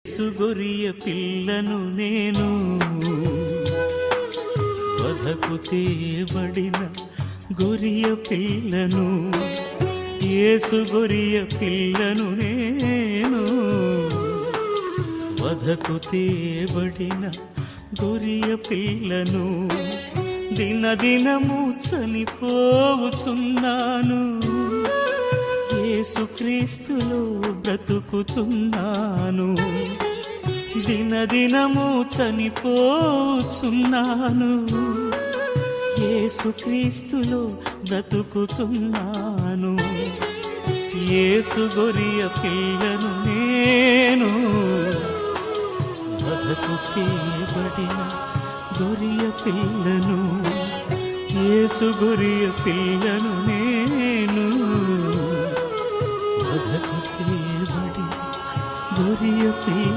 సుగొరియ పిల్లను నేను, వధకు తేబడిన గొరియ పిల్లను. యేసు గొరియ పిల్లను నేను, వధకు తేబడిన గొరియ పిల్లను. దినదినము చనిపోవుచున్నాను, యేసుక్రీస్తులో బ్రతుకుతున్నాను. దినదినము చనిపోచున్నాను, యేసుక్రీస్తులో బ్రతుకుతున్నాను. యేసు గొరియ పిల్లను నేను, వధకు తేబడిన గొరియ పిల్లను. యేసు గొరియ పిల్లను నేను, వధకు తేబడిన గొరియ పిల్ల.